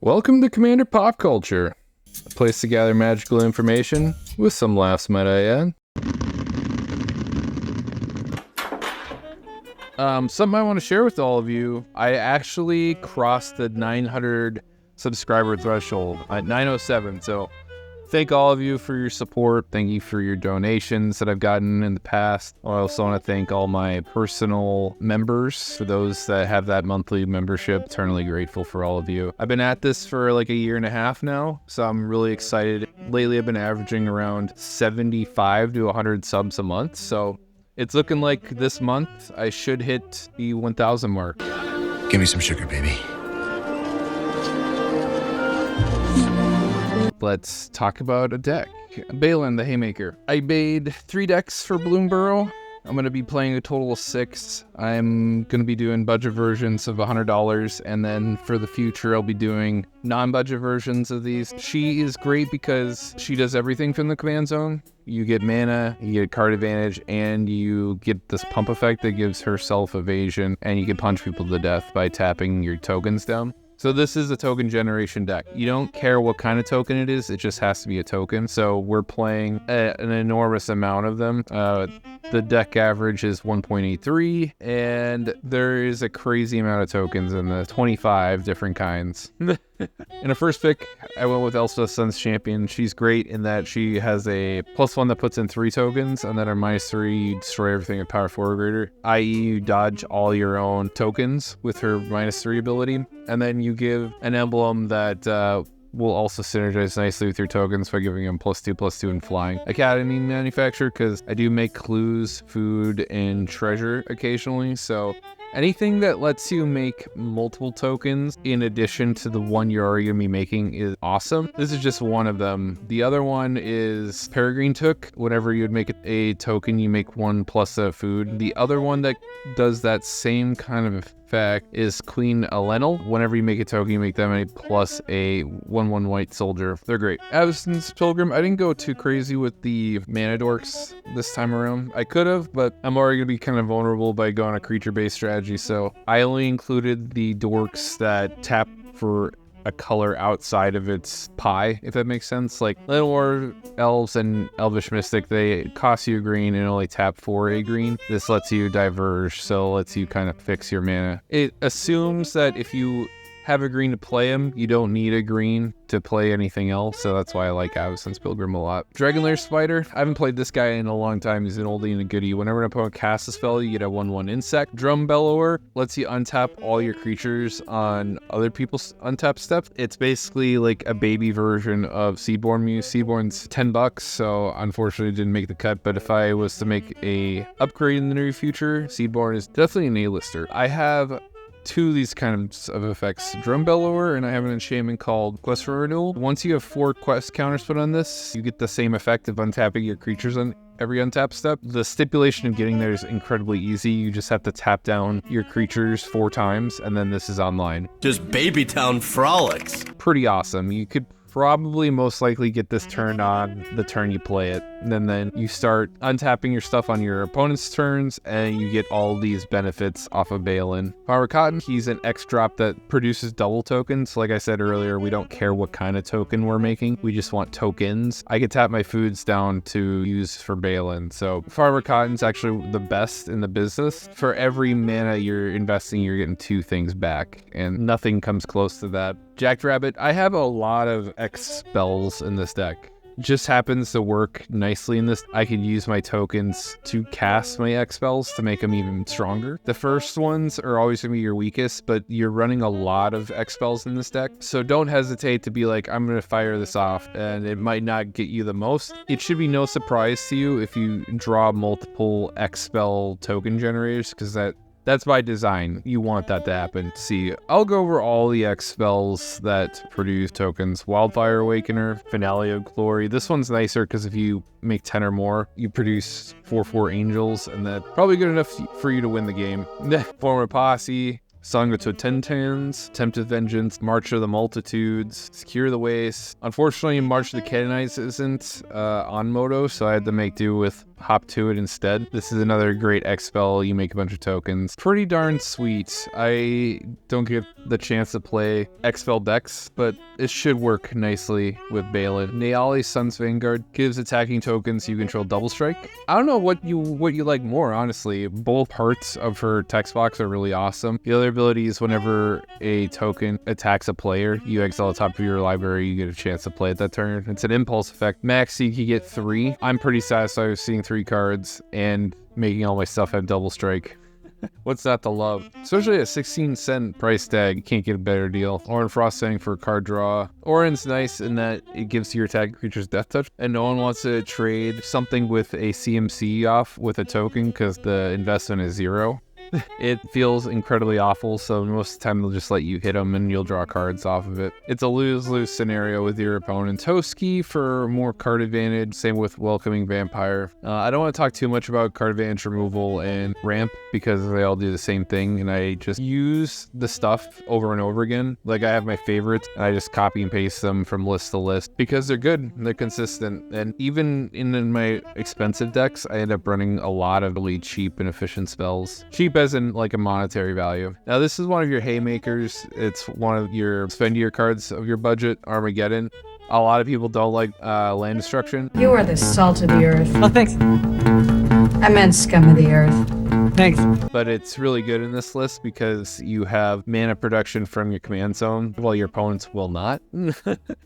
Welcome to Commander Pop Culture, a place to gather magical information with some laughs, might I add. Something I want to share with all of you, I actually crossed the 900 subscriber threshold at 907, so thank all of you for your support. Thank you for your donations that I've gotten in the past. I also want to thank all my personal members. For those that have that monthly membership, eternally grateful for all of you. I've been at this for like a year and a half now, so I'm really excited. Lately, I've been averaging around 75 to 100 subs a month, so it's looking like this month I should hit the 1,000 mark. Give me some sugar, baby. Let's talk about a deck. Baylen, the Haymaker. I made 3 decks for Bloomburrow. I'm going to be playing a total of 6. I'm going to be doing budget versions of $100, and then for the future, I'll be doing non-budget versions of these. She is great because she does everything from the command zone. You get mana, you get a card advantage, and you get this pump effect that gives her self-evasion, and you can punch people to death by tapping your tokens down. So this is a token generation deck. You don't care what kind of token it is, it just has to be a token. So we're playing an enormous amount of them. The deck average is 1.83, and there is a crazy amount of tokens in the 25 different kinds. In a first pick, I went with Elsa, Sun's Champion. She's great in that she has a +1 that puts in 3 tokens, and then her -3, you destroy everything at power 4 or greater, i.e. you dodge all your own tokens with her -3 ability, and then you give an emblem that will also synergize nicely with your tokens by giving them +2/+2 in flying. Academy manufacturer, because I do make clues, food, and treasure occasionally, so anything that lets you make multiple tokens in addition to the one you're already going to be making is awesome. This is just one of them. The other one is Peregrine Took. Whenever you'd make a token, you make 1 plus a food. The other one that does that same kind of effect is Queen Alenil. Whenever you make a token, you make them a plus a 1/1 white soldier. They're great. Avacyn's Pilgrim, I didn't go too crazy with the mana dorks this time around. I could have, but I'm already going to be kind of vulnerable by going a creature-based strategy, so I only included the dorks that tap for a color outside of its pie, if that makes sense. Like Lenore, Elves, and Elvish Mystic, they cost you a green and only tap for a green. This lets you diverge, so lets you kind of fix your mana. It assumes that if you have a green to play him, you don't need a green to play anything else, so that's why I like Avacyn's Pilgrim a lot. Dragonlair Spider, I haven't played this guy in a long time. He's an oldie and a goodie. Whenever an opponent casts a spell, you get a 1/1 insect. Drum Bellower lets you untap all your creatures on other people's untap steps. It's basically like a baby version of Seedborn Muse. Seedborn's $10, so unfortunately it didn't make the cut, but if I was to make a upgrade in the near future, Seedborn is definitely an A-lister. I have 2 of these kinds of effects, Drum Bellower, and I have an enchantment called Quest for Renewal. Once you have 4 quest counters put on this, you get the same effect of untapping your creatures on every untap step. The stipulation of getting there is incredibly easy. You just have to tap down your creatures 4 times, and then this is online. Just Babytown frolics. Pretty awesome. You could probably most likely get this turned on the turn you play it. And then you start untapping your stuff on your opponent's turns, and you get all these benefits off of Baylen. Farmer Cotton, he's an X drop that produces double tokens. Like I said earlier, we don't care what kind of token we're making. We just want tokens. I could tap my foods down to use for Baylen. So Farmer Cotton's actually the best in the business. For every mana you're investing, you're getting 2 things back, and nothing comes close to that. Jackrabbit, I have a lot of X spells in this deck. Just happens to work nicely in this. I can use my tokens to cast my X spells to make them even stronger. The first ones are always going to be your weakest, but you're running a lot of X spells in this deck, so don't hesitate to be like, I'm going to fire this off, and it might not get you the most. It should be no surprise to you if you draw multiple X spell token generators, because that's by design. You want that to happen. See, I'll go over all the X spells that produce tokens. Wildfire Awakener, Finale of Glory. This one's nicer because if you make 10 or more, you produce 4/4 angels, and that's probably good enough for you to win the game. Form a Posse, Song of Totentans, Tempted Vengeance, March of the Multitudes, Secure the Waste. Unfortunately, March of the Canaanites isn't on Moto, so I had to make do with hop to it instead. This is another great X spell. You make a bunch of tokens. Pretty darn sweet. I don't get the chance to play X spell decks, but it should work nicely with Baylen. Neali's Sun's Vanguard gives attacking tokens you control double strike. I don't know what you like more, honestly. Both parts of her text box are really awesome. The other ability is whenever a token attacks a player, you exile the top of your library, you get a chance to play it that turn. It's an impulse effect. Max, you can get 3. I'm pretty satisfied with seeing 3 cards and making all my stuff have double strike. What's not to love? Especially at a 16-cent price tag, you can't get a better deal. Orin Frost saying for a card draw. Orin's nice in that it gives your attack creatures death touch, and no one wants to trade something with a CMC off with a token because the investment is 0. It feels incredibly awful, so most of the time they'll just let you hit them and you'll draw cards off of it. It's a lose-lose scenario with your opponent. Toski for more card advantage, same with Welcoming Vampire. I don't want to talk too much about card advantage removal and ramp because they all do the same thing, and I just use the stuff over and over again. Like, I have my favorites, and I just copy and paste them from list to list because they're good, they're consistent, and even in my expensive decks, I end up running a lot of really cheap and efficient spells. Cheap as in like a monetary value. Now this is one of your Haymakers. It's one of your spendier cards of your budget, Armageddon. A lot of people don't like land destruction. You are the salt of the earth. Oh, thanks. I meant scum of the earth. Thanks. But it's really good in this list because you have mana production from your command zone while your opponents will not.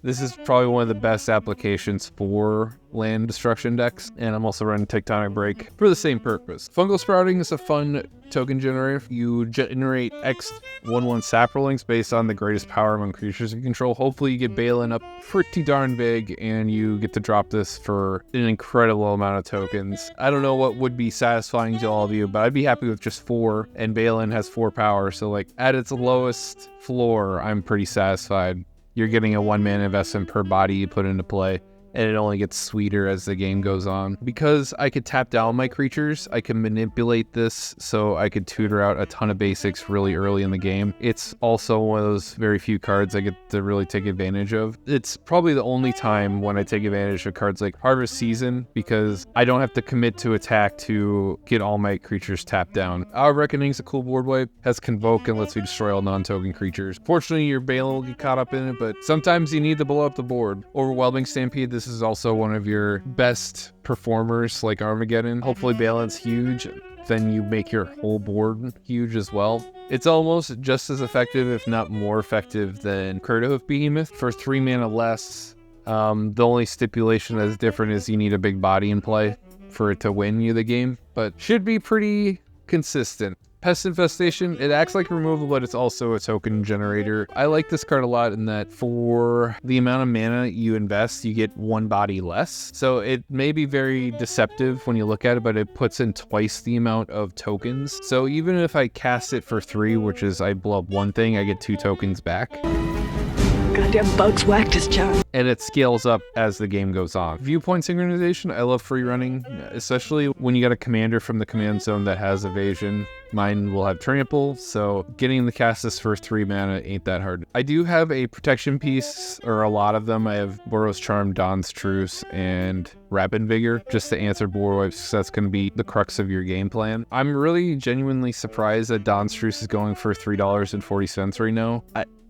This is probably one of the best applications for land destruction decks, and I'm also running Tectonic Break for the same purpose. Fungal Sprouting is a fun token generator. You generate X 1/1 saplings based on the greatest power among creatures you control. Hopefully you get Baylen up pretty darn big and you get to drop this for an incredible amount of tokens. I don't know what would be satisfying to all of you, but I'd be happy with just 4, and Baylen has 4 power, so like at its lowest floor, I'm pretty satisfied. You're getting a 1-mana investment per body you put into play, and it only gets sweeter as the game goes on. Because I could tap down my creatures, I can manipulate this so I could tutor out a ton of basics really early in the game. It's also one of those very few cards I get to really take advantage of. It's probably the only time when I take advantage of cards like Harvest Season, because I don't have to commit to attack to get all my creatures tapped down. Our Reckoning's a cool board wipe, has Convoke and lets me destroy all non-token creatures. Fortunately, your Baylen will get caught up in it, but sometimes you need to blow up the board. Overwhelming Stampede, this is also one of your best performers like Armageddon. Hopefully Baylen's huge, then you make your whole board huge as well. It's almost just as effective, if not more effective, than Kurdohoof Behemoth for 3 mana less. The only stipulation that's different is you need a big body in play for it to win you the game, but should be pretty consistent. Pest Infestation, it acts like removal, but it's also a token generator. I like this card a lot in that for the amount of mana you invest, you get 1 body less. So it may be very deceptive when you look at it, but it puts in twice the amount of tokens. So even if I cast it for 3, which is I blow up 1 thing, I get 2 tokens back. Goddamn bugs whacked his job. And it scales up as the game goes on. Viewpoint synchronization, I love free running, especially when you got a commander from the command zone that has evasion. Mine will have trample, so getting the cast this for 3 mana ain't that hard. I do have a protection piece, or a lot of them. I have Boros Charm, Dawn's Truce, and Rapid Vigor, just to answer board wipes. That's going to be the crux of your game plan. I'm really genuinely surprised that Dawn's Truce is going for $3.40 right now.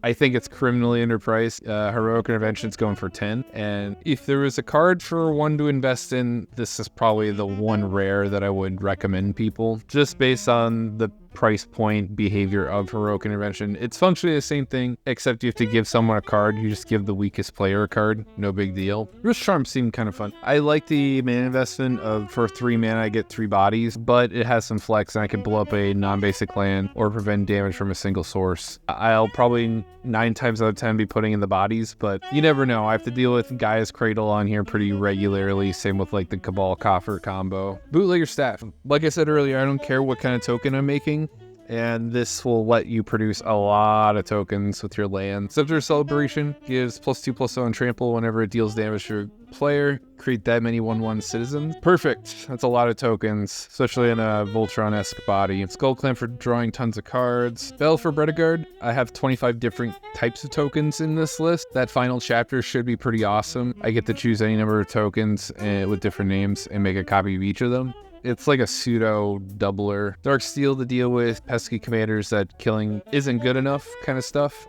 I think it's criminally underpriced. Heroic Intervention's going for 10. And if there was a card for one to invest in, this is probably the one rare that I would recommend people, just based on the price point behavior of Heroic Intervention. It's functionally the same thing, except you have to give someone a card. You just give the weakest player a card. No big deal. Risk Charm seemed kind of fun. I like the mana investment of for 3 mana I get 3 bodies, but it has some flex and I can blow up a non-basic land or prevent damage from a single source. I'll probably 9 times out of 10 be putting in the bodies, but you never know. I have to deal with Gaia's Cradle on here pretty regularly. Same with like the Cabal Coffer combo. Bootlegger Staff. Like I said earlier, I don't care what kind of token I'm making. and this will let you produce a lot of tokens with your land. Scepter Celebration gives +2/+0 on trample whenever it deals damage to a player. Create that many 1/1 citizens. Perfect. That's a lot of tokens, especially in a Voltron-esque body. Skull Clamp for drawing tons of cards. Bell for Guard. I have 25 different types of tokens in this list. That final chapter should be pretty awesome. I get to choose any number of tokens with different names and make a copy of each of them. It's like a pseudo doubler. Dark Steel to deal with pesky commanders that killing isn't good enough kind of stuff.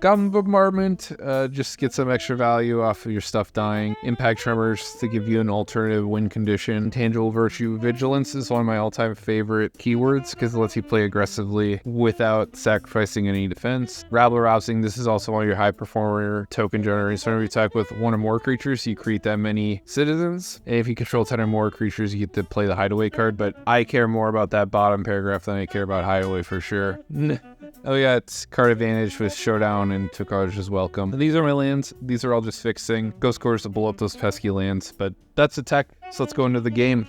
Goblin Bombardment, just get some extra value off of your stuff dying. Impact Tremors to give you an alternative win condition. Tangible Virtue Vigilance is one of my all-time favorite keywords because it lets you play aggressively without sacrificing any defense. Rabble Rousing, this is also one of your high performer token generators. So whenever you attack with one or more creatures, you create that many citizens. And if you control 10 or more creatures, you get to play the Hideaway card, but I care more about that bottom paragraph than I care about Hideaway for sure. Oh yeah, it's card advantage with Showdown and Tokaj is welcome. And these are my lands. These are all just fixing. Ghost Cores to blow up those pesky lands, but that's the tech, so let's go into the game.